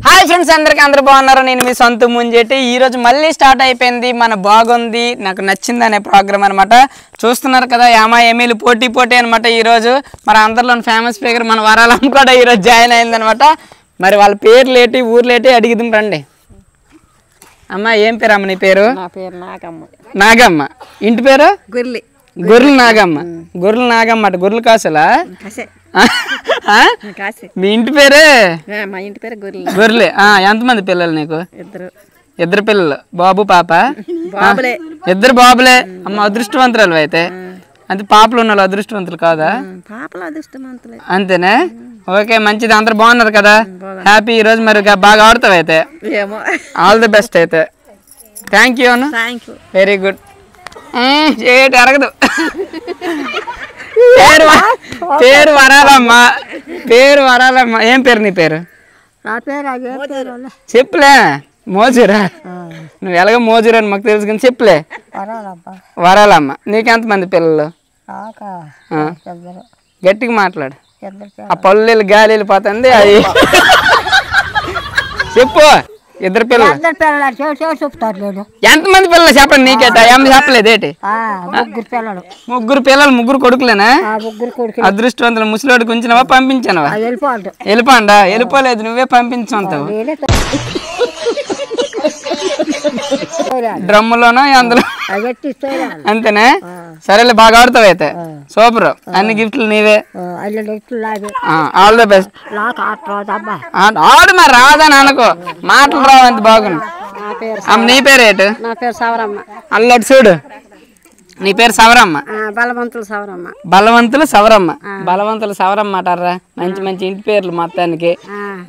Hi friends, అందరూ బాగున్నారు. నేను మీ సొంత ముంజేటి. ఈ రోజు మళ్ళీ స్టార్ట్ అయిపోయింది మన బాగుంది నాకు నచ్చింది అనే ప్రోగ్రామ్ అనమాట. చూస్తున్నారు కదా, యామా ఎమీలు పోటీ అనమాట. ఈ రోజు మరి అందరిలో ఫేమస్ స్పీకర్ మన వరాలమ్మ కూడా ఈ రోజు జాయిన్ అయిందనమాట. మరి వాళ్ళ పేర్లేటి ఊర్లేటి అడిగిద్దాం రండి. అమ్మ, ఏం పేరు అమ్మ నీ పేరు? నా పేరు నాగమ్మ. నాగమ్మ. ఇంటి పేరు? గొర్రె. గొర్రెలు నాగమ్మ. గొర్రెలు నాగమ్మ అట. గొర్రెలు కాసలా? మీ ఇంటి పేరే? మా ఇంటి పేరు గొర్రె. గొర్రెలే. ఎంతమంది పిల్లలు నీకు? ఇద్దరు పిల్లలు, బాబు పాప. ఇద్దరు బాబులే. అమ్మ, అదృష్టవంతురాలు అయితే. అంటే పాపలు ఉన్న వాళ్ళు అదృష్టవంతులు కాదా? అంతేనే. ఓకే, మంచిది. అందరు బాగున్నారు కదా? హ్యాపీ. ఈ రోజు మరి బాగా ఆడుతావు అయితే. ఆల్ ది బెస్ట్ అయితే. థ్యాంక్ యూ అన్న. Very good. ఏటి అరగదు. పేరు వరాలమ్మ. పేరు వరాలమ్మ. ఏం పేరు నీ పేరు? చెప్పులే. మోజురా. నువ్వు ఎలాగో మోజురా అని మాకు తెలుసు కానీ చెప్పులే. వరాలమ్మ. నీకెంతమంది పిల్లలు? గట్టిగా మాట్లాడు. ఆ పళ్ళు గాలి వెళ్ళిపోతుంది. అది చెప్పు. ఇద్దరు పిల్లలు. ఎంతమంది పిల్లలు చెప్పండి. నీకేట ఏం చెప్పలేదు ఏంటి? ముగ్గురు పిల్లలు. ముగ్గురు కొడుకులేనా? అదృష్టవంతులు. ముసలివాడికి ఉంచినవా పంపించానవా? వెళ్ళిపోండా? వెళ్ళిపోలేదు, నువ్వే పంపించంతావు. డ్రమ్ములోనో అందులో అంతేనా? సరేలే, బాగా ఆడుతావు అయితే. సూపర్. అన్ని గిఫ్ట్లు నీవే. All the best. ఆడు మరి రాదని అనుకో, మాటలు రావు. అంత బాగుంది. నీ పేరు ఏంటి? నా పేరు సవరమ్మ. అల్లటి చూడు. నీ పేరు సవరమ్మ. బలవంతులు సవరమ్మ. బలవంతులు సవరమ్మ. బలవంతులు సవరమ్మ అంటారా? మంచి మంచి ఇంటి పేర్లు మొత్తానికి.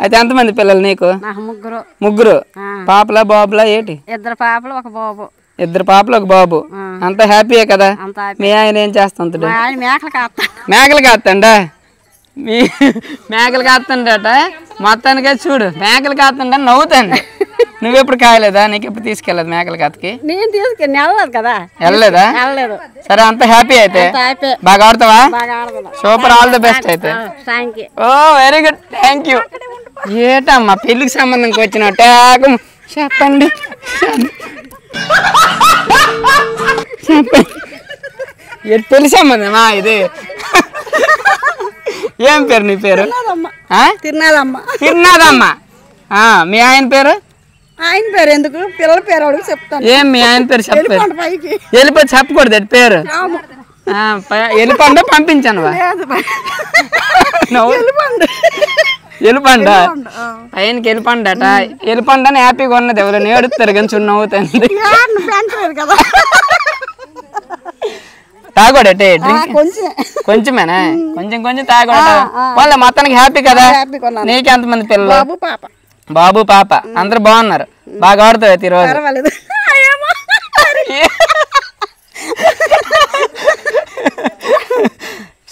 అయితే ఎంతమంది పిల్లలు నీకు? ముగ్గురు. పాపలా బాబులా ఏంటి? ఇద్దరు పాపలు ఒక బాబు. ఇద్దరు పాపలు ఒక బాబు. అంత హ్యాపీయే కదా? మీ ఆయన ఏం చేస్తుంటాడు? మేకలు కాస్తండా? మీ మేకలు కాస్తుండట. మొత్తానికే చూడు, మేకలు కాస్తుండ నవ్వుతాండి. నువ్వెప్పుడు కాయలేదా? నీకు ఎప్పుడు తీసుకెళ్ళదు మేకల కాతకి? నేను తీసుకెళ్ళి వెళ్ళలేదు కదా. వెళ్ళలేదా? సరే, అంత హ్యాపీ అయితే. బాగా ఆడతావా? సూపర్. ఆల్ ది బెస్ట్ అయితే. Oh very good. Thank you. ఏటమ్మా పెళ్లికి సంబంధంకి వచ్చినట్టే చెప్పండి. పెళ్లి సంబంధమా ఇది? ఏం పేరు నీ పేరు? తిరునాదమ్మ. మీ ఆయన పేరు? ఆయన పేరు ఎందుకు? పిల్లల పేరు అడుగు చెప్తాను. ఏం మీ ఆయన పేరు చెప్పారు? వెళ్ళిపోయి చెప్పకూడదు పేరు. వెళ్ళిపోండ పంపించాను. వెళ్ళిపండ పైనకి వెళ్ళిపండట. వెళ్ళిపండ అని హ్యాపీగా ఉన్నది. ఎవరైనా ఏడుస్తారు కానీ చున్న అవుతుంది. తాగోడటే డ్రింక్ కొంచెమేనా? కొంచెం తాగోడ. వాళ్ళ మొత్తానికి హ్యాపీ కదా? నీకు ఎంతమంది పిల్లలు? బాబు పాప. అందరు బాగున్నారు. బాగా ఆడుతావు అయితే ఈరోజు.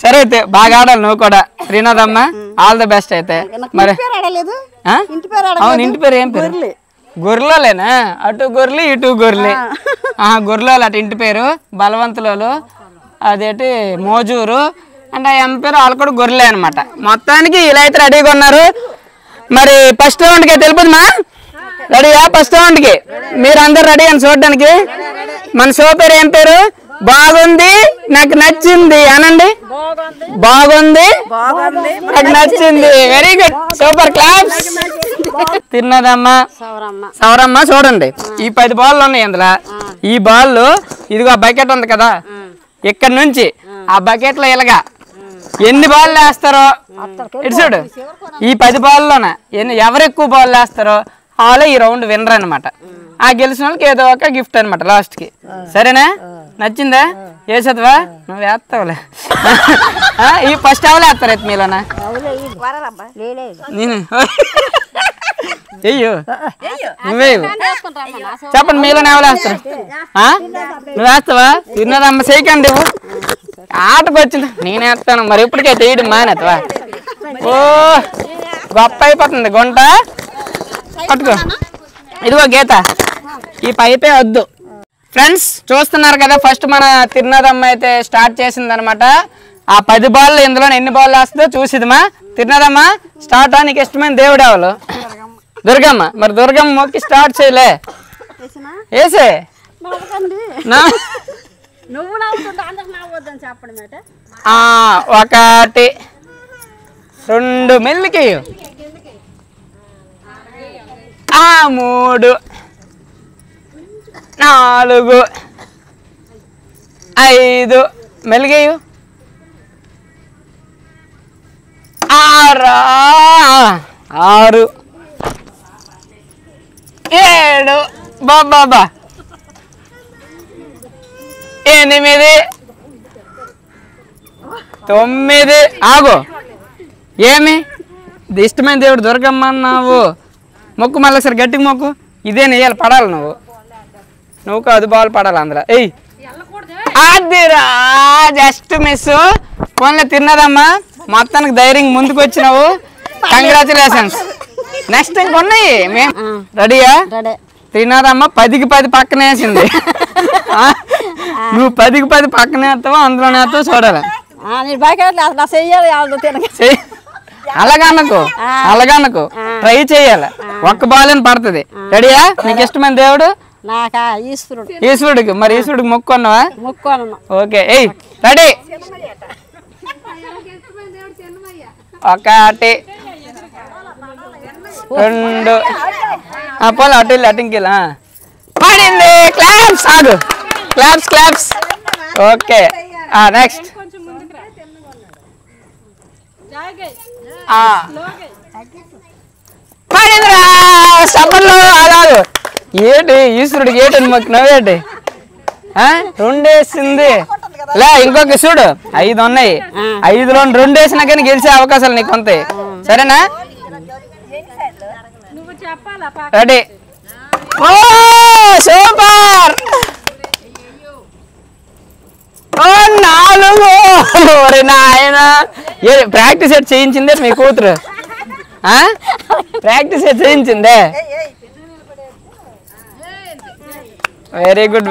సరే అయితే, బాగా ఆడాలి నువ్వు కూడా. శ్రీనాథమ్మ, ఆల్ ద బెస్ట్ అయితే. మరి అవును, ఇంటి పేరు ఏం పేరు? గొర్రెలేనా? అటు గొర్రెలు ఇటు గొర్రెలు. గొర్రెలు అటు ఇంటి పేరు. బలవంతులలో అదేంటి మోజూరు అంటే ఎం పేరు. వాళ్ళు కూడా గొర్రెలే అనమాట. మొత్తానికి ఇలా అయితే రెడీగా ఉన్నారు. మరి ఫస్ట్ రౌండ్కి తెలుపుదమ్మా. రెడీయా? ఫస్ట్ రౌండ్కి మీరు అందరు రెడీ అని చూడడానికి. మన షో పేరు ఏం పేరు? బాగుంది నాకు నచ్చింది అనండి. బాగుంది నాకు నచ్చింది. Very good. Super. Claps. తిన్నదమ్మా. Savaramma. చూడండి, ఈ 10 బాళ్ళు ఉన్నాయి అందులో. ఈ బాళ్ళు ఇదిగో బకెట్ ఉంది కదా, ఇక్కడ నుంచి ఆ బకెట్ లో ఇలాగా ఎన్ని బాల్ వేస్తారో ఇటు చూడు. ఈ 10 బాల్లోన ఎవరు ఎక్కువ బాల్ వేస్తారో వాళ్ళే ఈ రౌండ్ వినరు అనమాట. ఆ గెలిచిన వాళ్ళకి ఏదో ఒక గిఫ్ట్ అనమాట లాస్ట్ కి. సరేనా? నచ్చిందా? వేసేదివా? నువ్వు వేస్తావులే. ఈ ఫస్ట్ ఎవరు వేస్తారు అయితే మీలోనా? నేను అయ్యో నువ్వే చెప్పండి. మీలోనే ఎవరు వేస్తారు? నువ్వు వేస్తావా? తిన్నదమ్మ చేయకండి. ఆటకు వచ్చింది నేను వేస్తాను. మరి ఇప్పటికే చేయడం మానేస్తావా? ఓ గొప్ప అయిపోతుంది గుంట. పట్టుకో. ఇదిగో గీత, ఈ పైపే వద్దు. ఫ్రెండ్స్ చూస్తున్నారు కదా, ఫస్ట్ మన తిరునాదమ్మ అయితే స్టార్ట్ చేసింది అనమాట. ఆ 10 బాళ్ళు ఇందులో ఎన్ని బాళ్ళు వేస్తుందో చూసిదమ్మా. తిరునాదమ్మ స్టార్ట్. నీకు ఇష్టమైన దేవుడు ఎవరు? దుర్గమ్మ మరి దుర్గమ్మ మొక్కి స్టార్ట్ చేయలే వేసే నువ్వు నవ్వుతుంటే అందరికి నవ్వద్దని చెప్పడం ఒకటి 2 మెల్లికి 3 4 5 మెల్లిగేయు 6 7 బాబా 8 9 ఆగు ఏమి ఇష్టమైన దేవుడు దుర్గమ్మ అన్నావు మొక్కు మళ్ళీ సరే గట్టిగా మొక్కు ఇదే నెయ్యాలి పడాలి నువ్వు కాదు బాల్ పడాలి అందులో ఎయ్ అదిరా జస్ట్ మిస్ ఫోన్లో తిన్నదమ్మా మొత్తానికి ధైర్యం ముందుకు వచ్చినావు కంగ్రాచులేషన్స్ నెక్స్ట్ ఇంకొన్నాయి మేము రెడీయా తిన్నదమ్మా 10కి 10 పక్కన వేసింది నువ్వు 10కి 10 పక్కన వేస్తావో అందులోనే వేస్తావు చూడాలి అలాగనుకో ట్రై చేయాలి ఒక్క బాల్ అని పడుతుంది రెడీయా నీకు ఇష్టమైన దేవుడు ఈశ్వరుడికి మరి ఈశ్వరుడికి మొక్కున్నావా ఓకే ఎయ్ రెడీ 1 2 పోలే అటు పడింది క్లాప్స్ ఆగు క్లాప్స్ ఓకే నెక్స్ట్ పడిందిరా సబ్బల్లో ఆగాదు ఏంటి ఈశ్వరుడికి ఏంటని మొక్కినావేంటి 2 వేసింది లే ఇంకొక చూడు 5 ఉన్నాయి 5లో 2 వేసినా కానీ గెలిచే అవకాశాలు నీకు ఉంటాయి సరేనా రెడీ ఓ సూపర్ 4 నాయన ప్రాక్టీస్ ఎట్ చేయించిందే మీ కూతురు ప్రాక్టీస్ ఎట్ చేయించిందే వెరీ గుడ్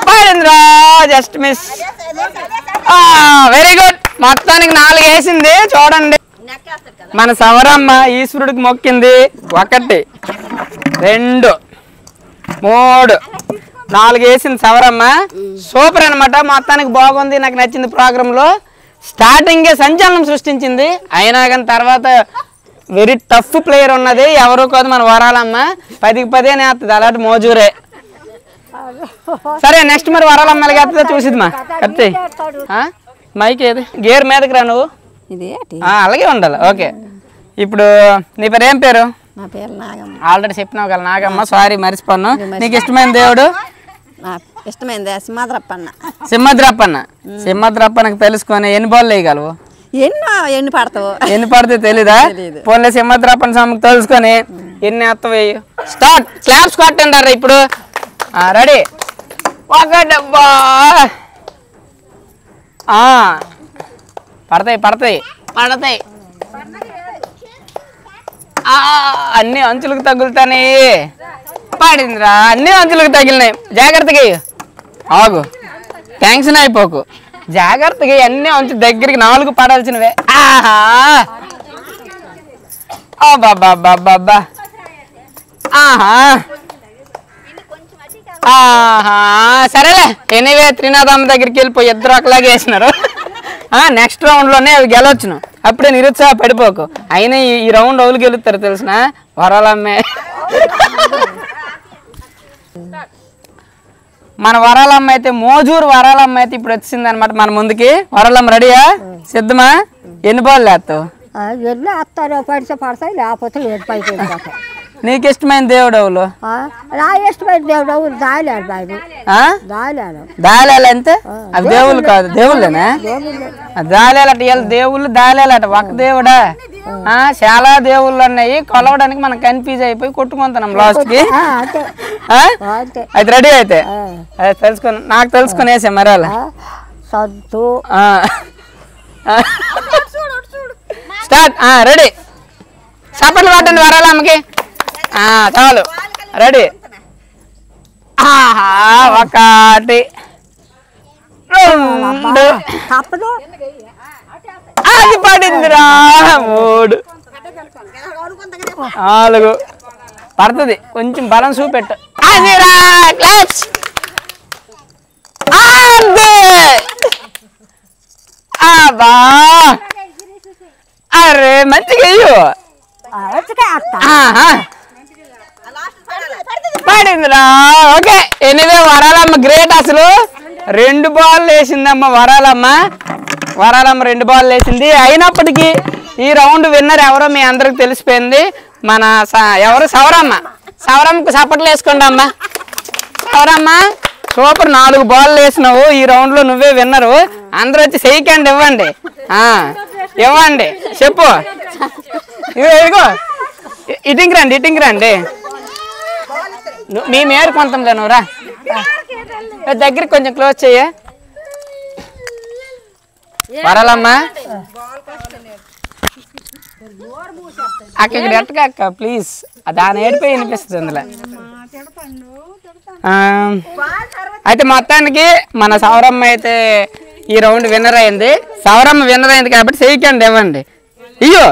పడిందిరా జస్ట్ మిస్ వెరీ గుడ్ మొత్తానికి 4 వేసింది చూడండి మన సవరమ్మ ఈశ్వరుడికి మొక్కింది 1 2 3 4 వేసింది సవరమ్మ సూపర్ అనమాట మొత్తానికి బాగుంది నాకు నచ్చింది ప్రోగ్రామ్ లో స్టార్టింగే సంచలనం సృష్టించింది అయినా కానీ తర్వాత వెరీ టఫ్ ప్లేయర్ ఉన్నది ఎవరు కాదు మన వరాలమ్మ 10కి 10 వేస్తుంది అలాంటి మోజూరే సరే నెక్స్ట్ మరి వరాలమ్మ ఎలాగేస్తుందో చూసిద్మా కత్తి మైక్ ఏది గేర్ మీదకి రా నువ్వు అలాగే ఉండాలి ఓకే ఇప్పుడు నీ పేరు ఏం పేరు ఆల్రెడీ చెప్పినావు కదా నాగమ్మ సారీ మర్చిపోను నీకు ఇష్టమైన దేవుడు ఇష్టమైంది సింహద్రప్పన్నకు తెలుసుకొని ఎన్ని బాల్ వేయగలవు ఎన్ని పడితే తెలీదా పోన్లే సింహద్రప్పన్న స్వామికి తెలుసుకొని ఎన్ని ఎత్త వేయు స్టార్ట్ క్లాప్స్ కొట్టండి ఇప్పుడు రెడీ 1 పడతాయి అన్ని అంచులకు తగులుతాయి పడిందిరా అన్ని అంచులకు తగిలినాయి జాగ్రత్తగా ఆగు టెన్షన్ అయిపోకు జాగ్రత్తగా అన్ని అంచు దగ్గరికి 4 పడాల్సినవే బాబా సరేలే ఎనీవే త్రినాథమ్మ దగ్గరికి వెళ్ళిపోయి ఇద్దరు ఒకలాగే వేసినారు నెక్స్ట్ రౌండ్లోనే అవి గెలవచ్చును అప్పుడే నిరుత్సాహ పడిపోకు అయినా ఈ రౌండ్ ఎవరు గెలుస్తారు తెలిసిన వరాలమ్మే మన వరాలమ్మ అయితే మోజూరు వరాలమ్మ అయితే ఇప్పుడు వచ్చింది అనమాట మన ముందుకి వరాలమ్మ రెడీయా సిద్ధమా ఎన్ని బాల్ లేస్తావు నీకు ఇష్టమైన దేవుడు ఎవరు దాలేలు అంతే అవి దేవుళ్ళు కాదు దేవుళ్ళేనా దాలేలట వీళ్ళ దేవుళ్ళు దాలేలట ఒక దేవుడా చాలా దేవుళ్ళు ఉన్నాయి కొలవడానికి మనం కన్ఫ్యూజ్ అయిపోయి కొట్టుకుంటున్నాం లాస్ట్ కి అయితే రెడీ అయితే తెలుసుకొని నాకు తెలుసుకొని వేసా మరి అలా స్టార్ట్ రెడీ చప్పట్లు పట్టండి వరాలమ్మకి చాలు రెడీ 1 2 అది పడిందిరా 3 4 పడుతుంది, కొంచెం బలం చూపెట్టు. అరే మంచిగా అయ్యో పడిందిరా. Okay anyway Varalamma great. అసలు 2 బాల్ వేసిందమ్మ వరాలమ్మ. 2 బాల్ వేసింది. అయినప్పటికీ ఈ రౌండ్ విన్నర్ ఎవరో మీ అందరికి తెలిసిపోయింది. మన ఎవరు సవరమ్మకు సపోర్ట్లు వేసుకోండి అమ్మ. సవరమ్మ సూపర్, 4 బాల్ వేసినావు. ఈ రౌండ్ లో నువ్వే విన్నరు. అందరూ వచ్చి సెకండ్ ఇవ్వండి. ఇవ్వండి చెప్పు. ఇదిగో ఇటింగ్ రండి. మీ మేరు కొంతంలే నువ్వురా. దగ్గరికి కొంచెం క్లోజ్ చెయ్యి. వరాలమ్మ అక్కడ ఎట్టక ప్లీజ్, దాని ఏడిపోయి వినిపిస్తుంది అందులో. అయితే మొత్తానికి మన సౌరమ్మ అయితే ఈ రౌండ్ విన్నర్ అయింది. సౌరమ్మ విన్నర్ అయింది కాబట్టి సెకండ్ ఇవ్వండి. అయ్యో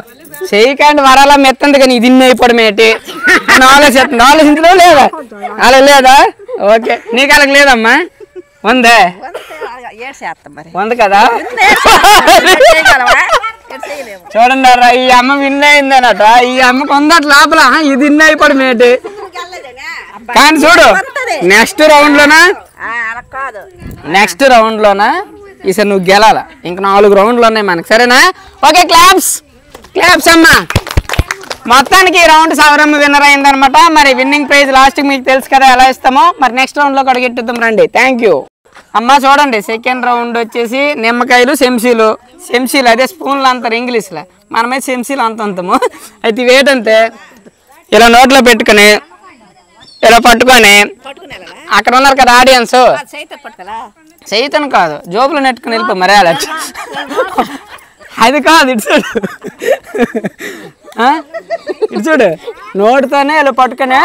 సెకండ్ వరాలమ్మ ఎత్తంది కానీ ఇది ఇన్ని అయిపోవడం ఏంటి? ఆలోచించడం లేదా? అలా లేదా? ఓకే నీకు అలాగ లేదమ్మా, ఉందే ఉంది కదా. చూడండి రా, ఈ అమ్మ విన్ అయిందనట. ఈ అమ్మకు ఉందట లోపల ఇది ఇన్ని అయిపోవడం ఏంటి? కానీ చూడు నెక్స్ట్ రౌండ్ లోనా ఈసారి నువ్వు గెలాల. ఇంకా 4 రౌండ్లు ఉన్నాయి మనకి, సరేనా? ఓకే క్లాప్స్ అమ్మా. మొత్తానికి ఈ రౌండ్ సౌరమ్మ విన్నర్ అయిందనమాట. మరి విన్నింగ్ ప్రైజ్ లాస్ట్ మీకు తెలుసు కదా ఎలా ఇస్తామో. మరి నెక్స్ట్ రౌండ్ లో అడిగెట్టుద్దాం రండి. థ్యాంక్ యూ అమ్మ. చూడండి సెకండ్ రౌండ్ వచ్చేసి నిమ్మకాయలు చెంచీలు అదే స్పూన్లు అంటారు ఇంగ్లీష్లో, మనమైతే చెంచీలు అంతాము. అయితే వేటంతే ఇలా నోట్లో పెట్టుకుని ఇలా పట్టుకొని, అక్కడ ఉన్నారు కదా ఆడియన్స్, చైతన్ కాదు జోబులు నెట్టుకుని వెళ్ళిపో. మరి అలా అది కాదు, ఇటు చూడు నోటితోనే ఇలా పట్టుకునే.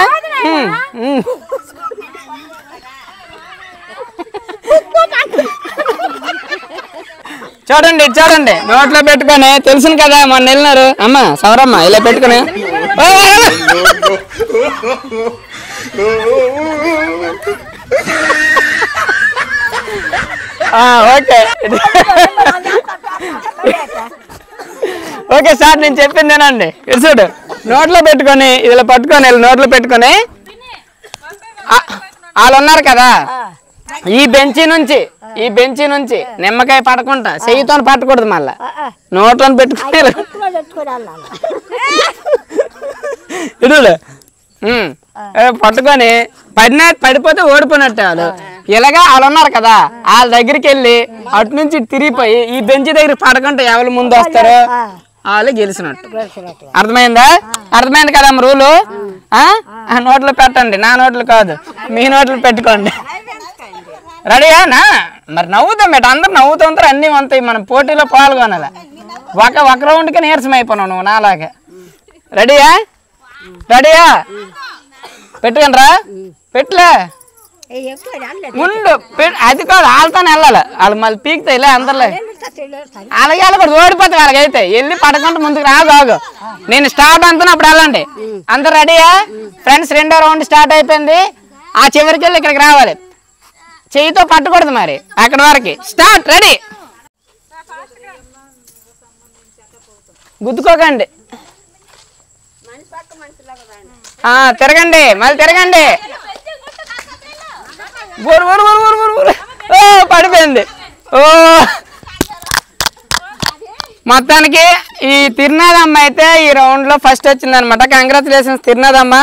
చూడండి నోట్లో పెట్టుకొని, తెలుసును కదా మొన్న వెళ్ళినారు అమ్మ సౌరమ్మ ఇలా పెట్టుకుని. ఓకే సార్ నేను చెప్పిందేనండి. ఇటు చూడు నోట్లో పెట్టుకొని ఇలా పట్టుకొని నోట్లో పెట్టుకొని, వాళ్ళు ఉన్నారు కదా ఈ బెంచి నుంచి నిమ్మకాయ పడకుండా చెయ్యితో పట్టకూడదు, మళ్ళా నోట్లో పెట్టుకుని ఇటు పట్టుకొని పడిపోతే ఓడిపోయినట్టే. వాళ్ళు ఇలాగా వాళ్ళు ఉన్నారు కదా, వాళ్ళ దగ్గరికి వెళ్ళి అటు నుంచి తిరిగిపోయి ఈ బెంచ్ దగ్గర పడకుండా ఎవరు ముందు వస్తారో వాళ్ళు గెలిచినట్టు. అర్థమైంది కదా రూలు? నోట్లో పెట్టండి, నా నోట్లు కాదు మీ నోట్లు పెట్టుకోండి. రెడీయా? మరి నవ్వుతాం బేట, అందరు నవ్వుతూ ఉంటారు, అన్నీ ఉంటాయి. మనం పోటీలో పాల్గొనాలి. ఒక రౌండ్కి నీరసం అయిపోయినావు నువ్వు నాలాగే. రెడీయా? పెట్టుకోండి రా, పెట్టులే ముందు అది కాదు, వాళ్ళతోనే వెళ్ళాలి. వాళ్ళు మళ్ళీ పీకుతాయి ఇలా అందరిలో. అలాగే వెళ్ళకూడదు, ఓడిపోతాయి. వాళ్ళకైతే వెళ్ళి పడకుండా ముందుకు రాగు. నేను స్టార్ట్ అంటున్నా అప్పుడు వెళ్ళండి. అందరు రెడీయా ఫ్రెండ్స్? 2వ రౌండ్ స్టార్ట్ అయిపోయింది. ఆ చివరికి వెళ్ళి ఇక్కడికి రావాలి. చెయ్యితో పట్టకూడదు మరి అక్కడి వరకు. స్టార్ట్. రెడీ? గుద్దుకోకండి, తిరగండి, మళ్ళీ తిరగండి. పడిపోయింది. మొత్తానికి ఈ తిరునాదమ్మ అయితే ఈ రౌండ్ లో ఫస్ట్ వచ్చింది అనమాట. కంగ్రాచులేషన్స్ తిరునాదమ్మ.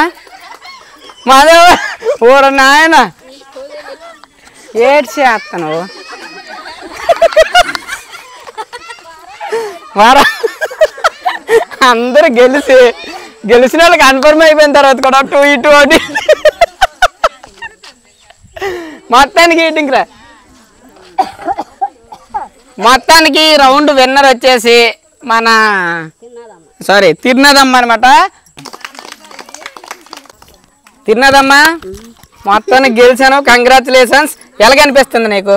మాధవ ఊర నాయన ఏడ్చేస్తాను. అందరూ గెలిచిన వాళ్ళు కన్ఫర్మ్ అయిపోయిన తర్వాత కూడా 2-2 అని మొత్తానికి ఈటింగ్ రా. మొత్తానికి రౌండ్ విన్నర్ వచ్చేసి మన తిరునాదమ్మ అనమాట. తిరునాదమ్మ మొత్తానికి గెలిచాను, కంగ్రాచులేషన్స్. ఎలాగనిపిస్తుంది నీకు?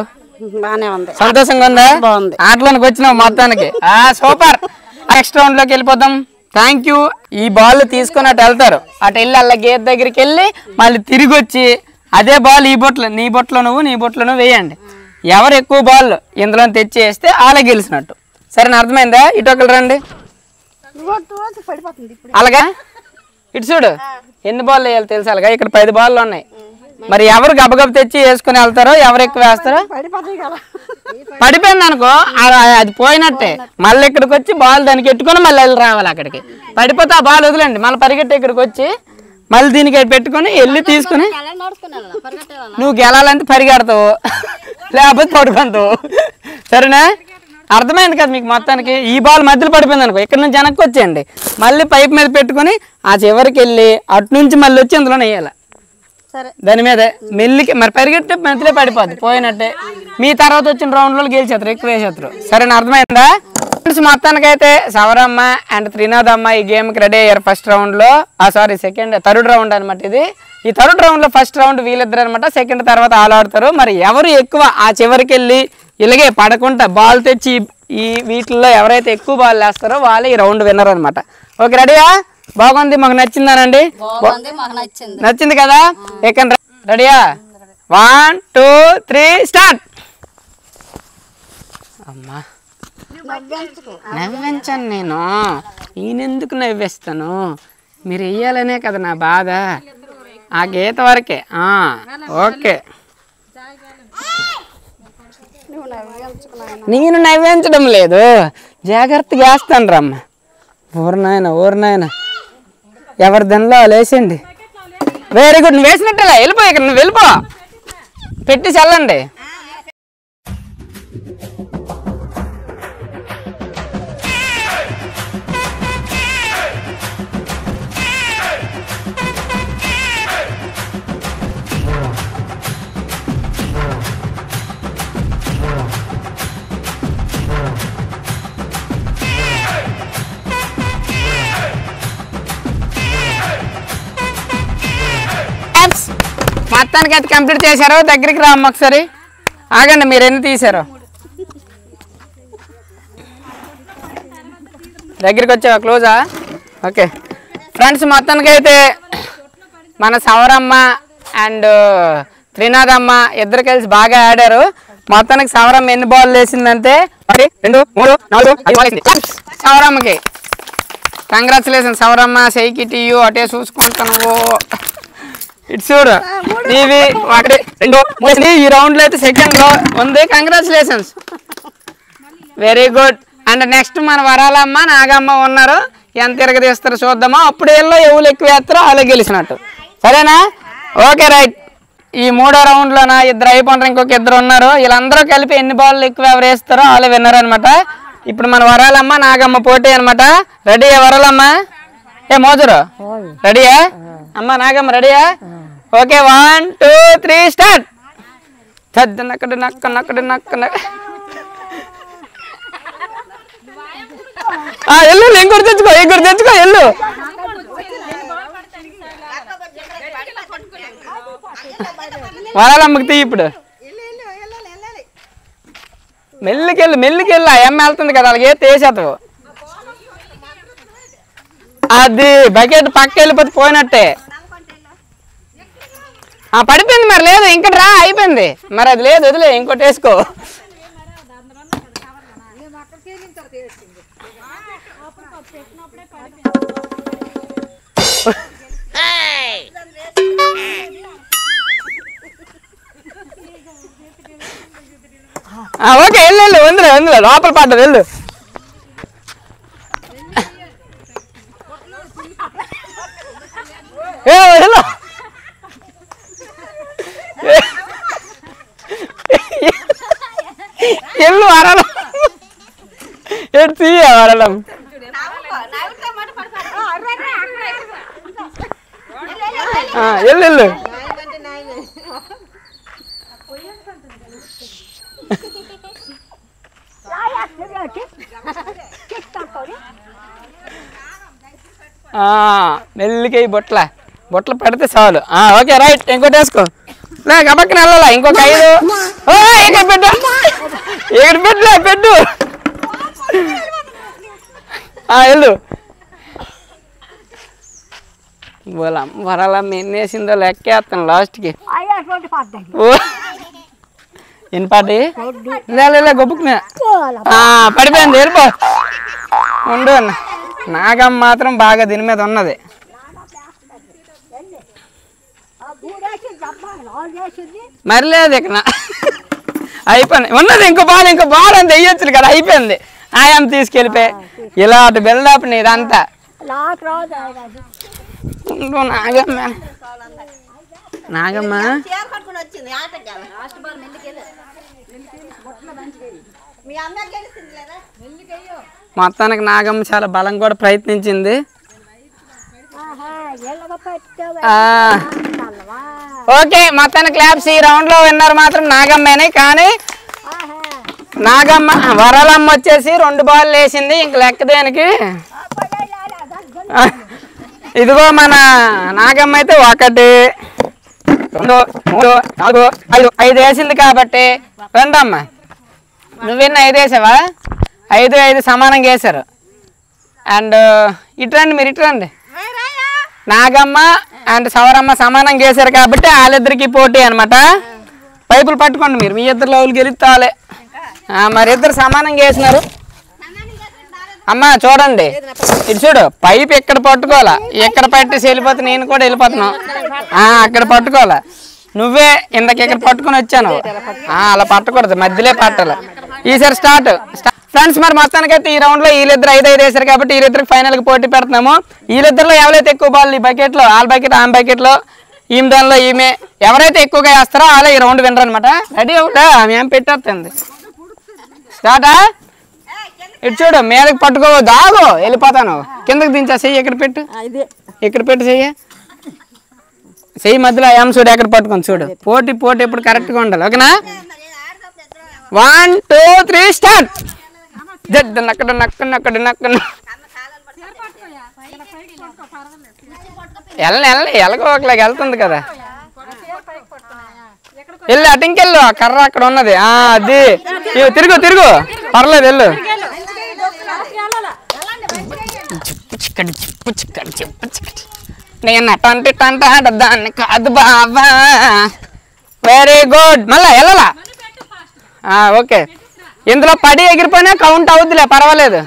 బానే ఉంది, సంతోషంగా ఉందా? బాగుంది. ఆటలోనికి వచ్చినావు మొత్తానికి. సూపర్. నెక్స్ట్ రౌండ్ లోకి వెళ్ళిపోదాం. Thank you. ఈ బాల్ తీసుకొని అటు వెళ్తారు. అటు వెళ్ళి అలా గేట్ దగ్గరికి వెళ్ళి మళ్ళీ తిరిగి వచ్చి అదే బాల్ ఈ బొట్లో నీ బొట్లో నువ్వు వేయండి. ఎవరు ఎక్కువ బాల్ ఇందులో తెచ్చి వేస్తే వాళ్ళే గెలిచినట్టు. సరే అర్థమైందా? ఇటు ఒకరు రండి. అలాగా ఇటు చూడు ఎన్ని బాల్ వేయాలి తెలుసు. అలాగా ఇక్కడ 10 బాల్ ఉన్నాయి. మరి ఎవరు గబగబ తెచ్చి వేసుకుని వెళ్తారో ఎవరు ఎక్కువ వేస్తారో పడిపోయింది అనుకో అది పోయినట్టే. మళ్ళీ ఇక్కడికి వచ్చి బాల్ దానికి ఎట్టుకొని మళ్ళీ వెళ్ళి రావాలి. అక్కడికి పడిపోతే ఆ బాల్ వదిలేండి. మళ్ళీ పరిగెట్టి ఇక్కడికి వచ్చి మళ్ళీ దీనికి పెట్టుకొని వెళ్ళి తీసుకుని నువ్వు గెలాలంటే పరిగెడతావు లేకపోతే పడుకుంటావు. సరేనా? అర్థమైంది కదా మీకు మొత్తానికి? ఈ బాల్ మధ్యలో పడిపోయింది అనుకో ఇక్కడ నుంచి వెనక్కి వచ్చేయండి. మళ్ళీ పైప్ మీద పెట్టుకొని ఆ చివరికి వెళ్ళి అటు నుంచి మళ్ళీ వచ్చి అందులో వేయాలి. దాని మీద మెల్లికి మరి పరిగెట్టి మధ్యలో పడిపోద్ది పోయినట్టే. మీ తర్వాత వచ్చిన రౌండ్లో గెలిచేస్తారు, ఎక్కువ వేసేస్తారు. సరేనా? అర్థమైందా? మొత్తానికైతే సవరమ్మ అండ్ త్రినాథమ్మ ఈ గేమ్కి రెడీ అయ్యారు ఫస్ట్ రౌండ్లో. థర్డ్ రౌండ్ అనమాట ఇది. ఈ థర్డ్ రౌండ్లో ఫస్ట్ రౌండ్ వీళ్ళిద్దరు అనమాట. సెకండ్ తర్వాత ఆల్ ఆడతారు. మరి ఎవరు ఎక్కువ ఆ చివరికి వెళ్ళి ఇలాగే పడకుండా బాల్ తెచ్చి ఈ వీటిల్లో ఎవరైతే ఎక్కువ బాల్ వేస్తారో వాళ్ళు ఈ రౌండ్ విన్నర్ అనమాట. ఓకే రెడీయా? బాగుంది, మాకు నచ్చిందానండి. నచ్చింది కదా? ఎక్కడ రెడీయా? 1 2 3 స్టార్ట్. అమ్మా నవ్వించాను నేను. ఈయనెందుకు నవ్వేస్తాను? మీరు వెయ్యాలనే కదా నా బాధ. ఆ గీత వరకే. ఓకే నేను నవ్వించడం లేదు, జాగ్రత్తగా వేస్తాను రమ్మ. ఊరినాయన ఎవరి దానిలో వేసేయండి. Very good. నువ్వు వేసినట్టేలా వెళ్ళిపో. ఇక్కడ నువ్వు వెళ్ళిపో. పెట్టి చల్లండి. మొత్తానికి అయితే కంప్లీట్ చేశారు. దగ్గరికి రామ్మ ఒకసారి. ఆగండి, మీరు ఎన్ని తీశారు? దగ్గరికి వచ్చావా? క్లోజా? ఓకే ఫ్రెండ్స్, మొత్తానికి అయితే మన సవరమ్మ అండ్ త్రినాథమ్మ ఇద్దరు కలిసి బాగా ఆడారు. మొత్తానికి సవరమ్మ ఎన్ని బాల్ వేసిందంటే 1 2 3 4 5 బాల్ వేసింది. సవరమ్మకి కంగ్రాచులేషన్. సవరమ్మ సైకి టీయు అటే చూసుకుంటాను. ఇటు చూడు నీవి 1 2 3. ఈ రౌండ్ లో అయితే సెకండ్ లో ఉంది. Congratulations, very good. And next మన వరాలమ్మ నాగమ్మ ఉన్నారు. ఎంత తిరగదీస్తారో చూద్దామా. అప్పుడు వీళ్ళు ఎవరు ఎక్కువ వేస్తారో వాళ్ళే గెలిచినట్టు. సరేనా? Okay right. ఈ 3వ రౌండ్లోనా ఇద్దరు అయిపోంటారు, ఇంకొక ఇద్దరు ఉన్నారు. వీళ్ళందరూ కలిపి ఎన్ని బాల్ ఎక్కువ ఎవరు వేస్తారో వాళ్ళే విన్నర్ అనమాట. ఇప్పుడు మన వరాలమ్మ నాగమ్మ పోటీ అనమాట. రెడీయా వరాలమ్మ? మోజరు రెడీయా? అమ్మ నాగమ్మ రెడీయా? Okay 1 2 3 start. నక్కడు నక్క నక్కడు నక్క ఎల్లు. ఇంకోటి తెచ్చుకో ఎల్లు. వరాలమ్మకి తీ. ఇప్పుడు మెల్లికెళ్ళు. అమ్మ వెళ్తుంది కదా, అలాగే తీసేతావు. అది బకెట్ పక్క వెళ్ళిపోతే పోయినట్టే. పడిపోయింది. మరి లేదు ఇంకటి రా, అయిపోయింది. మరి అది లేదు, వదిలే, ఇంకోటి వేసుకో. ఓకే వెళ్ళు. వందులో లోపల పడ్డది. వెళ్ళు. ఎల్లు వరాలం. ఎటు తీయ వరాలం. ఎల్లు. మెల్లికై బొట్ల పెడితే చాలు. Okay right. ఇంకోటి వేసుకో. గబక్కన వెళ్ళాలా? ఇంకొక 5. ఇక్కడ పెట్టు. వెళ్ళు. వరాలమ్మ ఎన్ని వేసిందో లెక్కేస్తాను లాస్ట్కి. ఓ ఎన్ని పాటి గొప్పకు పడిపోయింది వెళ్ళిపో ఉండు అన్న. నాగమ్మ మాత్రం బాగా దీని మీద ఉన్నది. మరి లేదు ఇక్కడ అయిపోయింది ఉన్నది. ఇంకో బాల్ అంత వేయొచ్చు కదా, అయిపోయింది. ఆయమ్మ తీసుకెళ్ళిపోయి ఇలా అటు బిల్డప్ నీదంతా. నాగమ్మ మొత్తానికి నాగమ్మ చాలా బలం కూడా ప్రయత్నించింది. ఓకే మొత్తానికి క్లాప్స్. ఈ రౌండ్ లో విన్నర్ మాత్రం నాగమ్మేనే. కానీ నాగమ్మ వరాలమ్మ వచ్చేసి 2 బాల్ వేసింది. ఇంక లెక్క దేనికి. ఇదిగో మన నాగమ్మ అయితే 1 2 3 4 5 వేసింది కాబట్టి రెండమ్మ నువ్విన్న 5 వేసావా? 5 సమానంగా వేశారు. అండ్ ఇటురండి మీరు ఇటురండి. నాగమ్మ అండ్ సవరమ్మ సమానంగా వేశారు కాబట్టి వాళ్ళిద్దరికి పోటీ అనమాట. పైపులు పట్టుకోండి మీరు, మీ ఇద్దరు లవ్లు గెలుస్తాలే. మరి ఇద్దరు సమానంగా వేసినారు. అమ్మ చూడండి ఇటు చూడు, పైపు ఎక్కడ పట్టుకోవాలా, ఎక్కడ పట్టేసి వెళ్ళిపోతే నేను కూడా వెళ్ళిపోతున్నావు. అక్కడ పట్టుకోవాలా, నువ్వే ఇందాక ఇక్కడ పట్టుకుని వచ్చాను. అలా పట్టకూడదు, మధ్యలో పట్టాలి. ఈసారి స్టార్ట్ ఫ్రెండ్స్. మరి మొత్తానికైతే ఈ రౌండ్ లో వీళ్ళిద్దరు 5 వేసారు కాబట్టి వీళ్ళిద్దరికి ఫైనల్ కి పోటీ పెడుతున్నాము. వీళ్ళిద్దరిలో ఎవరైతే ఎక్కువ బాల్ ఈ బకెట్ లో, వాళ్ళ బకెట్ ఆమె బకెట్ లో, ఈమె దానిలో ఈమె ఎవరైతే ఎక్కువగా వేస్తారో వాళ్ళే ఈ రౌండ్ వినరు అనమాట. రెడీ అవుతా ఆమె ఏం పెట్టేస్తుంది. స్టార్టా ఇటు చూడు, మీదకి పట్టుకోవద్దు, ఆగు వెళ్ళిపోతాను. కిందకి దించా చెయ్యి, ఎక్కడ పెట్టు, ఇక్కడ పెట్టు చెయ్యి మధ్యలో ఏం చూడు ఎక్కడ పట్టుకొని చూడు. పోటీ ఎప్పుడు కరెక్ట్గా ఉండాలి. ఓకేనా? 1 2 3 స్టార్ట్. ఎలగోకలాగా వెళ్తుంది కదా, వెళ్ళు అటు ఇంకెళ్ళు. కర్ర అక్కడ ఉన్నది, అది తిరుగు పర్లేదు వెళ్ళు. నేను దాన్ని కాదు బాబా. Very good. మళ్ళా వెళ్ళాలా? ఓకే. ఇందులో పడి ఎగిరిపోయినా కౌంట్ అవుద్దిలే, పర్వాలేదు.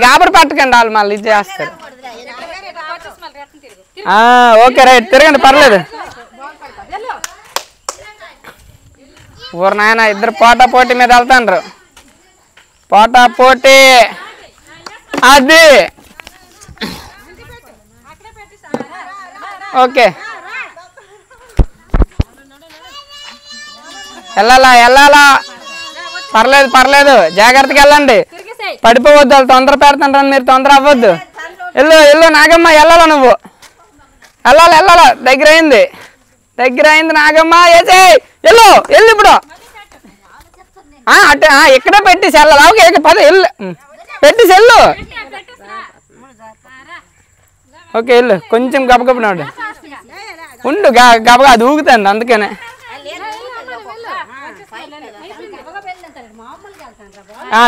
గాబరి పట్టకండి, వాళ్ళు మళ్ళీ ఇది చేస్తారు. ఓకే రైట్, తిరగండి పర్లేదు. ఊరు నాయన ఇద్దరు పోటీ మీద వెళ్తాండ్రు. పోటీ అది. ఓకే వెళ్ళాలా పర్లేదు జాగ్రత్తగా వెళ్ళండి, పడిపోవద్దు. వాళ్ళు తొందర పెడతాను, మీరు తొందర అవ్వద్దు. వెళ్ళు నాగమ్మ, వెళ్ళాలా నువ్వు, వెళ్ళాలా. దగ్గర అయింది నాగమ్మ, వెళ్ళు ఇప్పుడు. అటు ఇక్కడే పెట్టేసి వెళ్ళాలి. ఓకే పద వెళ్ళు, పెట్టేసి వెళ్ళు. ఓకే వెళ్ళు, కొంచెం గబగబనాడు ఉండు, గబగా అది ఊగుతుంది అందుకనే.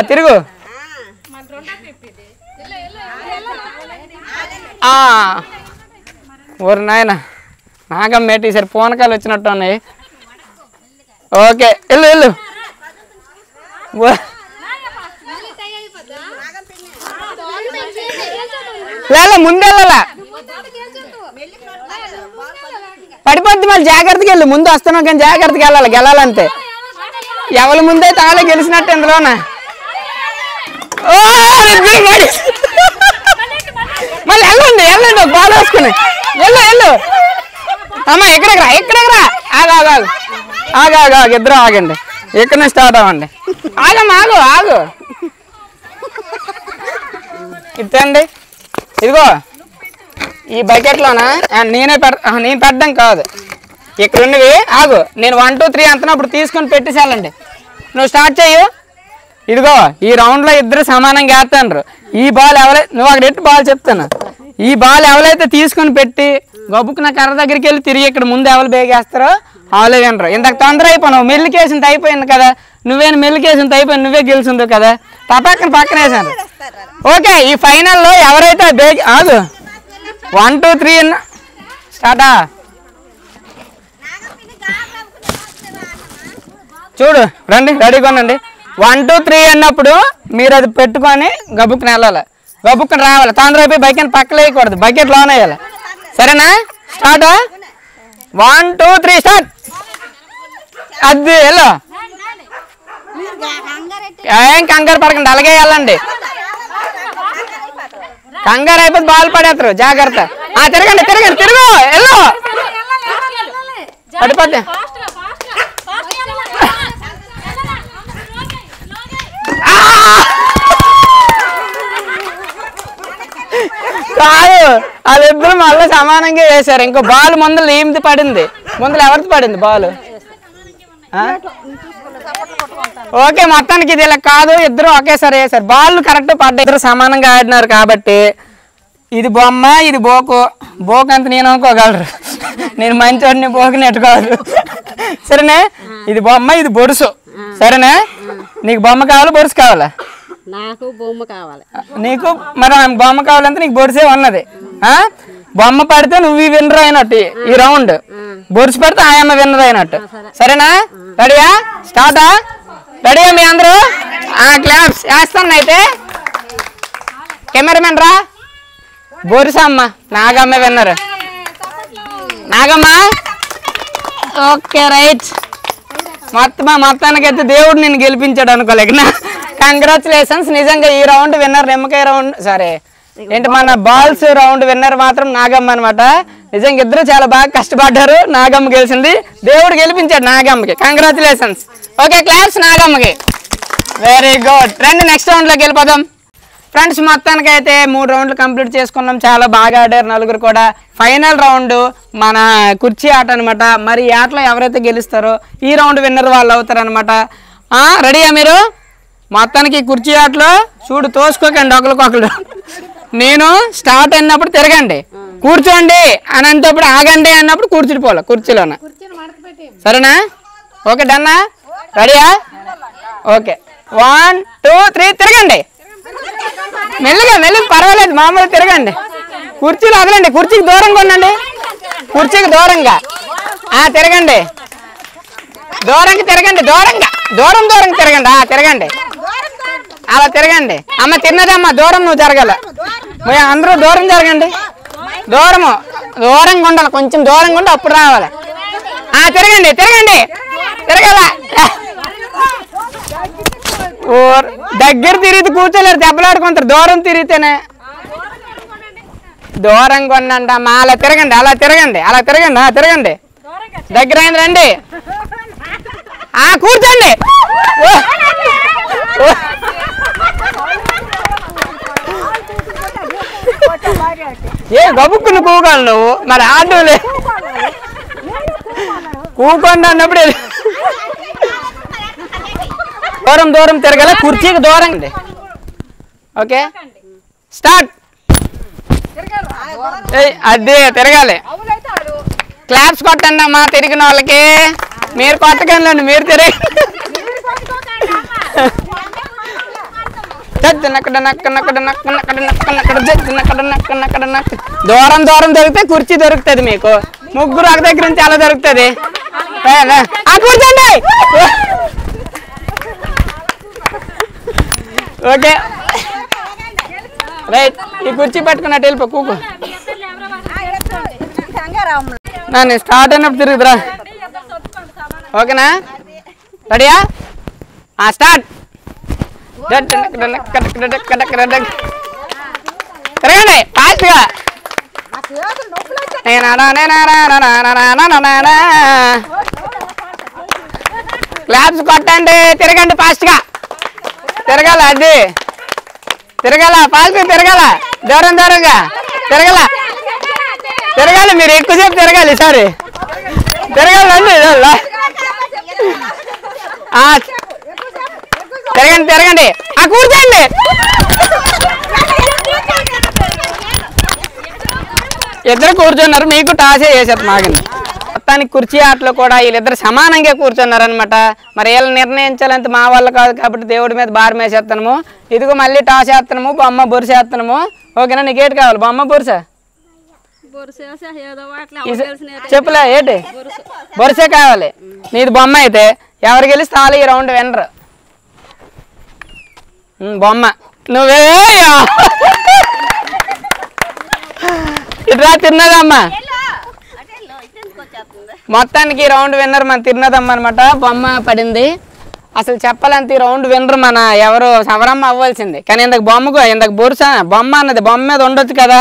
తిరుగు. ఊరు నాయన నాగమ్మ పెట్టేసారు, పూనకాలు వచ్చినట్టు ఉన్నాయి. ఓకే వెళ్ళు ముందెళ్ళాలా, పడిపోద్ది. మళ్ళీ జాగ్రత్తగా వెళ్ళు, ముందు వస్తున్నావు కానీ జాగ్రత్తగా వెళ్ళాలి. గెలాలంతే, ఎవరి ముందైతే వాళ్ళే గెలిచినట్టు ఇందులోనా. మళ్ళీ వెళ్ళండి బాల్ వేసుకుని వెళ్ళు. అమ్మ ఎక్కడెక్కరా ఆగు ఇద్దరు ఆగండి, ఇక్కడనే స్టార్ట్ అవ్వండి. ఆగు ఇద్దండి. ఇదిగో ఈ బకెట్లోనా నేను పెట్టడం కాదు, ఇక్కడ ఉన్నవి. ఆగు, నేను 1 2 3 అంటున్నప్పుడు తీసుకొని పెట్టేసేయాలండి. నువ్వు స్టార్ట్ చేయు. ఇదిగో ఈ రౌండ్లో ఇద్దరు సమానంగా వేస్తాండ్రు. ఈ బాల్ నువ్వు అక్కడ ఎట్టు బాల్ చెప్తాను. ఈ బాల్ ఎవరైతే తీసుకొని పెట్టి గబుక్కున కర్ర దగ్గరికి వెళ్ళి తిరిగి ఇక్కడ ముందు ఎవరు బేగేస్తారో వాళ్ళే వినరు. ఇంతకు తొందర అయిపోయినావు, మెల్లికేసింది అయిపోయింది కదా, నువ్వేనా మెల్లికేసింది అయిపోయింది, నువ్వే గెలిచిందో కదా. పక్కన వేసాను. ఓకే ఈ ఫైనల్లో ఎవరైతే ఆగు 1 2 3 స్టార్టా చూడు రండి రెడీగా ఉండండి 1 2 3 అన్నప్పుడు మీరు అది పెట్టుకొని గబుక్కుని వెళ్ళాలి గబుక్కుని రావాలి తొందర అయిపోయి బకెట్ పక్కన వేయకూడదు బకెట్ లోన్ వేయాలి సరేనా స్టార్ట్ 1 2 3 స్టార్ట్ అది వెళ్ళు ఏం కంగారు పడకండి అలాగే వెళ్ళండి కంగారు అయిపోతే బాల్ పడేస్తారు జాగ్రత్త తిరగండి తిరగండి తిరుగు వెళ్ళు పడిపోతే కాదు వాళ్ళిద్దరు మళ్ళీ సమానంగా వేశారు ఇంకో బాల్ ముందర ఏమిది పడింది ముందర ఎవరిది పడింది బాల్ ఓకే మొత్తానికి ఇది ఇలా కాదు ఇద్దరు ఒకేసారి వేసారు బాల్ కరెక్ట్ పడ్డ ఇద్దరు సమానంగా ఆడినారు కాబట్టి ఇది బొమ్మ ఇది బోకు అంత నేను అనుకోగలరు నేను మంచోడిని బోకు నెట్టుకోవాలి సరేనా ఇది బొమ్మ ఇది బొరుసు సరేనా నీకు బొమ్మ కావాలా బొరుసు కావాలా నాకు బొమ్మ కావాలి నీకు మరి బొమ్మ కావాలంటే నీకు బొరుసే ఉన్నది బొమ్మ పడితే నువ్వు విన్నర్ అయినట్టు ఈ రౌండ్ బొరుసు పడితే ఆయమ్మ విన్నర్ అయినట్టు సరేనా రెడీయా స్టార్టా రెడీయా మీ అందరూ క్లాప్స్ వేస్తాను అయితే కెమెరామెన్ రా Borusamma Nagamma winner Nagamma okay right మొత్తానికైతే దేవుడు నేను గెలిపించాడు అనుకోలేక కంగ్రాచులేషన్స్ నిజంగా ఈ రౌండ్ విన్నర్ నిమ్మకాయ రౌండ్ సరే ఏంటి మన బాల్స్ రౌండ్ విన్నర్ మాత్రం నాగమ్మ అనమాట నిజంగా ఇద్దరు చాలా బాగా కష్టపడ్డారు నాగమ్మ గెలిచింది దేవుడు గెలిపించాడు నాగమ్మకి కంగ్రాచులేషన్స్ ఓకే క్లాప్స్ నాగమ్మకి వెరీ గుడ్ రండి నెక్స్ట్ రౌండ్లోకి వెళ్ళిపోదాం ఫ్రెండ్స్ మొత్తానికి అయితే 3 రౌండ్లు కంప్లీట్ చేసుకున్నాం చాలా బాగా ఆడారు నలుగురు కూడా ఫైనల్ రౌండ్ మన కుర్చీ ఆట అనమాట మరి ఈ ఆటలో ఎవరైతే గెలుస్తారో ఈ రౌండ్ విన్నర్ వాళ్ళు అవుతారు అనమాట రెడీయా మీరు మొత్తానికి కుర్చీ ఆటలో చూడు తోసుకోకండి ఒకరికొకరు నేను స్టార్ట్ అయినప్పుడు తిరగండి కూర్చోండి అని అంటప్పుడు ఆగండి అన్నప్పుడు కూర్చుడిపోవాలి కుర్చీలోన సరేనా ఓకే డన్నా రెడీయా ఓకే 1 2 3 తిరగండి మెల్లగా పర్వాలేదు మామూలుగా తిరగండి కుర్చీలో వదలండి కుర్చీకి దూరంగా ఉండండి కుర్చీకి దూరంగా తిరగండి దూరంగా తిరగండి దూరంగా తిరగండి తిరగండి అలా తిరగండి అమ్మ తిన్నదమ్మా దూరం నువ్వు జరగాల అందరూ దూరం జరగండి దూరంగా ఉండాలి కొంచెం దూరంగా ఉండి అప్పుడు రావాలి తిరగండి తిరగాల దగ్గర తిరిగితే కూర్చోలేరు దెబ్బలాడుకుంటారు దూరం తిరిగితేనే దూరంగా ఉండండి అమ్మా అలా తిరగండి దగ్గర అయింది రండి కూర్చోండి ఏ గబుక్కును కూకోవాలి నువ్వు మరి ఆటోలే కూకోండి అన్నప్పుడు దూరం తిరగాల కుర్చీకి దూరం ఓకే స్టార్ట్ అదే తిరగాలి క్లాప్స్ కొట్టండి అమ్మా తిరిగిన వాళ్ళకి మీరు కొట్టకండి మీరు తిరిగి దూరం దొరికితే కుర్చీ దొరుకుతుంది మీకు ముగ్గురు ఒక దగ్గర నుంచి అలా దొరుకుతుంది కూర్చోండి ఓకే రైట్ ఈ కుర్చీ పట్టుకున్నట్టు వెళ్ళిపో కూకు నేను స్టార్ట్ అయినప్పుడు తిరుగుతురా ఓకేనా రెడీయా స్టార్ట్ తిరగండి ఫాస్ట్గా క్లాప్స్ కొట్టండి తిరగండి ఫాస్ట్గా తిరగాల అది తిరగాల ఫాస్ట్గా తిరగాల దూరంగా తిరగాలి మీరు ఎక్కువసేపు తిరగాలి సారీ తిరగాలండి తిరగండి కూర్చోండి ఇద్దరు కూర్చున్నారు మీకు టాసే చేశారు మాగండి మొత్తానికి కుర్చీ ఆటలో కూడా వీళ్ళిద్దరు సమానంగా కూర్చున్నారనమాట. మరి వీళ్ళు నిర్ణయించాలంటే మా వల్ల కాదు కాబట్టి దేవుడి మీద భారం వేసేస్తాము. ఇదిగో మళ్ళీ టాస్ వేస్తున్నాము, బొమ్మ బొరుసు వేస్తున్నాము. ఓకేనా? నీకేటి కావాలి, బొమ్మ బొరుసా? చెప్పులే ఏంటి, బొరుసే కావాలి. నీది బొమ్మ అయితే ఎవరు గెలిస్తే వాళ్ళు ఈ రౌండ్ వినరు. బొమ్మ నువ్వే ఇట్లా తిన్నదమ్మా. మొత్తానికి రౌండ్ విన్నర్ మన తిన్నదమ్మ అనమాట. బొమ్మ పడింది. అసలు చెప్పాలంటే ఈ రౌండ్ విన్నర్ మన ఎవరు సవరమ్మ అవ్వాల్సింది. కానీ ఇందాక బొమ్మకు ఇందాక బొరుసా బొమ్మ అన్నది బొమ్మ మీద ఉండొచ్చు కదా.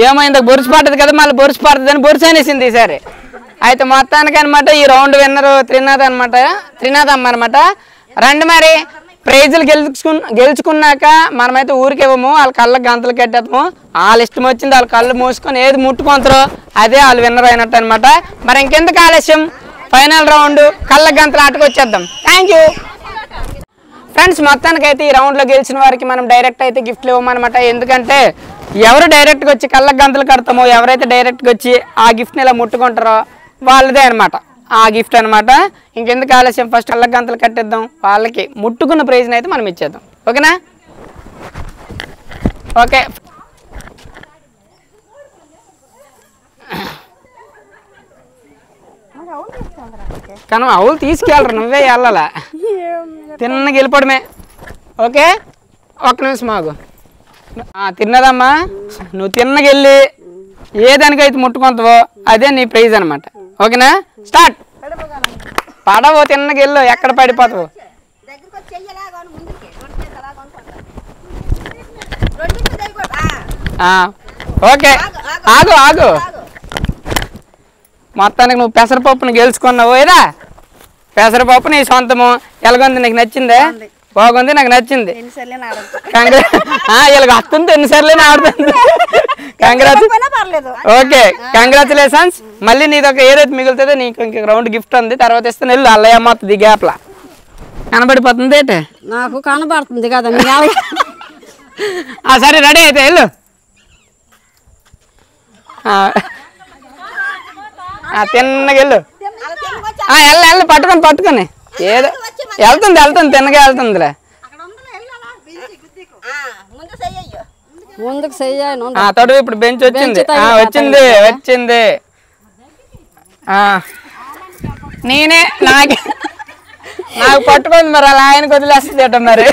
ఏమో ఇందాక బొరుసు పడుతుంది కదా, మళ్ళీ బొరుసు పడుతుంది అని బొరుసు అనేసింది ఈసారి. అయితే మొత్తానికి అనమాట ఈ రౌండ్ విన్నర్ త్రినాథమ్మ అనమాట. రండి మరి ప్రైజులు గెలుచుకున్నాక మనమైతే ఊరికి ఇవ్వము, వాళ్ళ కళ్ళకి గంతలు కట్టేస్తాము. వాళ్ళ ఇష్టం వచ్చింది వాళ్ళ కళ్ళు మూసుకొని ఏది ముట్టుకుంటారో అదే వాళ్ళు విన్నర్ అయినట్టు అనమాట. మరి ఇంకెందుకు ఆలస్యం, ఫైనల్ రౌండ్ కళ్ళకి గంతలు ఆటకు వచ్చేద్దాం. Thank you friends. మొత్తానికి అయితే ఈ రౌండ్లో గెలిచిన వారికి మనం డైరెక్ట్ అయితే గిఫ్ట్లు ఇవ్వమన్నమాట. ఎందుకంటే ఎవరు డైరెక్ట్గా వచ్చి కళ్ళకి గంతలు కడతామో, ఎవరైతే డైరెక్ట్గా వచ్చి ఆ గిఫ్ట్ని ఇలా ముట్టుకుంటారో వాళ్ళదే అనమాట ఆ గిఫ్ట్ అనమాట. ఇంకెందుకు ఆలస్యం, ఫస్ట్ కళ్ళకి గంతలు కట్టేద్దాం. వాళ్ళకి ముట్టుకున్న ప్రైజ్ని అయితే మనం ఇచ్చేద్దాం. ఓకేనా? ఓకే. కానీ అవులు తీసుకెళ్ళరు, నువ్వే వెళ్ళాలా, తిన్నగా వెళ్ళిపోవడమే. ఓకే, ఒక్క నిమిషం మాకు తిన్నదమ్మా. నువ్వు తిన్నగా వెళ్ళి ఏ దానికైతే ముట్టుకుంటావో అదే నీ ప్రైజ్ అనమాట. ఓకేనా? స్టార్ట్. పడవో తిన్నగా వెళ్ళు, ఎక్కడ పడిపోతావు. ఓకే, ఆగు ఆగు. మొత్తానికి నువ్వు పెసరపప్పును గెలుచుకున్నావు. ఏదా పెసరపప్పు నీ సొంతము. ఎలాగొంది, నీకు నచ్చిందే? బాగుంది, నాకు నచ్చింది. వీళ్ళకి వస్తుంది ఎన్నిసార్లు ఆడుతుంది. Okay, congratulations. మళ్ళీ నీదొక ఏదైతే మిగులుతుందో నీకు ఇంకొక రౌండ్ గిఫ్ట్ ఉంది, తర్వాత ఇస్తే వెళ్ళు. అల్లయ్య మొత్తం గ్యాప్లా కనబడిపోతుంది ఏంటి? నాకు కనబడుతుంది కదా. సరే రెడీ అయితే వెళ్ళు. తిన్నగా వెళ్ళు. వెళ్ళి పట్టుకొని ఏదో వెళ్తుంది తిన్నగా వెళ్తుందిలే. ముందుకు చెయ్యాను తడువు. ఇప్పుడు బెంచ్ వచ్చింది వచ్చింది. నేనే నాకు పట్టుకుంది మరి, అలా ఆయనకు వదిలేస్తుంది అట మరి.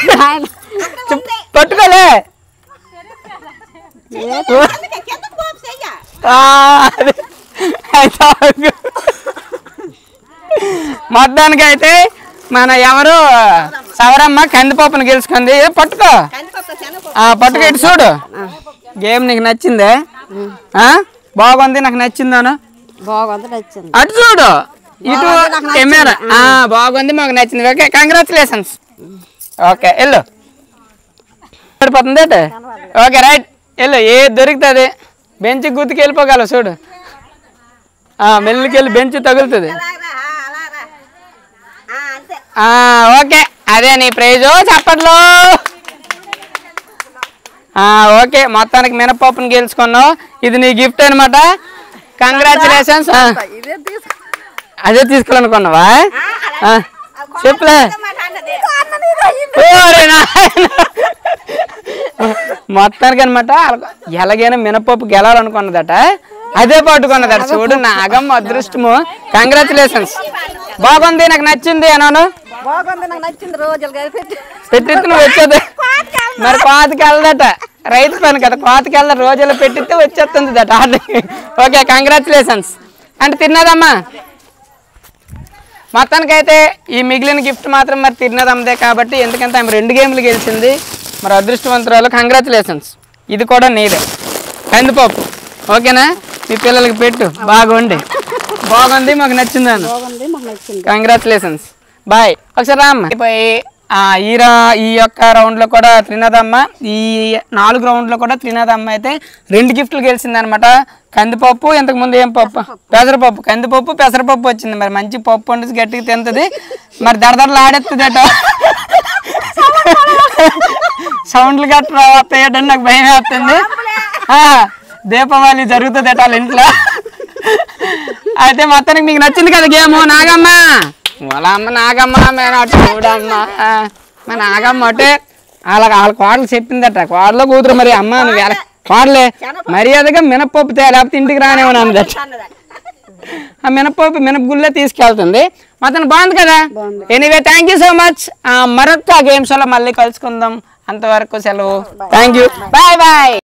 పట్టుకోలే. మొత్తానికి అయితే మన ఎవరు సవరమ్మ కందిపప్పును గెలుచుకుంది. పట్టుకో ఇటు చూడు. గేమ్ నీకు నచ్చిందే? బాగుంది, నాకు నచ్చిందాను. అటు చూడు, ఇటు కెమెరా. బాగుంది, మాకు నచ్చింది. Okay, congratulations. ఓకే, వెళ్ళు. పడిపోతుంది అంటే ఓకే రైట్, వెళ్ళు. ఏది దొరుకుతుంది బెంచ్ గుర్తుకు వెళ్ళిపోగలవు చూడు. మెల్లికి వెళ్ళి బెంచ్ తగులుతుంది. ఓకే, అదే నీ ప్రైజు. చప్పట్లో. ఓకే, మొత్తానికి మినపప్పును గెలుచుకున్నావు. ఇది నీ గిఫ్ట్ అనమాట. కంగ్రాచులేషన్స్. అదే తీసుకోవాలనుకున్నావా? చెప్పులే. మొత్తానికి అనమాట ఎలాగైనా మినపప్పు గెలాలనుకున్నదట, అదే పట్టుకున్నదట. చూడు నాగమ్మ అదృష్టము. కంగ్రాచులేషన్స్. బాగుంది, నాకు నచ్చింది అన్నాను. పెట్టిస్తే నువ్వు వచ్చేది మరి. కోతకి వెళ్ళదట, రైతు పని కదా, కోతకి వెళ్ళ రోజుల్లో పెట్టిస్తే వచ్చేస్తుంది దట. Okay, congratulations. అంటే తిన్నదమ్మా. మొత్తానికైతే ఈ మిగిలిన గిఫ్ట్ మాత్రం మరి తిన్నదమ్మదే కాబట్టి, ఎందుకంటే ఆమె 2 గేమ్లు గెలిచింది. మరి అదృష్టవంతురాలు. కంగ్రాచులేషన్స్. ఇది కూడా నీదే కందిపప్పు. ఓకేనా? మీ పిల్లలకి పెట్టు. బాగుంది, మాకు నచ్చిందాను. కంగ్రాచులేషన్స్. బాయ్. ఒకసారి రామ్మ. ఈ యొక్క రౌండ్లో కూడా త్రినాథమ్మ, ఈ 4 రౌండ్లో కూడా త్రినాథమ్మ అయితే 2 గిఫ్ట్లు గెలిచిందనమాట. కందిపప్పు, ఇంతకుముందు ఏం పప్పు? పెసరపప్పు. కందిపప్పు పెసరపప్పు వచ్చింది. మరి మంచి పప్పు వండి గట్టిగా తింటుంది. మరి దడదడలు ఆడేస్తుంది అట. సౌండ్లు గట్రా వస్తాయటని నాకు భయం వేస్తుంది. దీపావళి జరుగుతుంది అట వాళ్ళ ఇంట్లో. అయితే మొత్తానికి మీకు నచ్చింది కదా గేమ్ నాగమ్మ వాళ్ళ అమ్మ నాగమ్మ చూడమ్మా మా నాగమ్మ అంటే వాళ్ళ కోడలు చెప్పిందట కోడలో కూతురు మరి అమ్మ నువ్వు ఎలా కోడలే మర్యాదగా మినపప్పు లేకపోతే ఇంటికి రానేమని అందట ఆ మినపగుళ్ళే తీసుకెళ్తుంది మొత్తం బాగుంది కదా anyway thank you so much మరొక గేమ్ షోలో మళ్ళీ కలుసుకుందాం అంతవరకు సెలవు థ్యాంక్ యూ బాయ్ బాయ్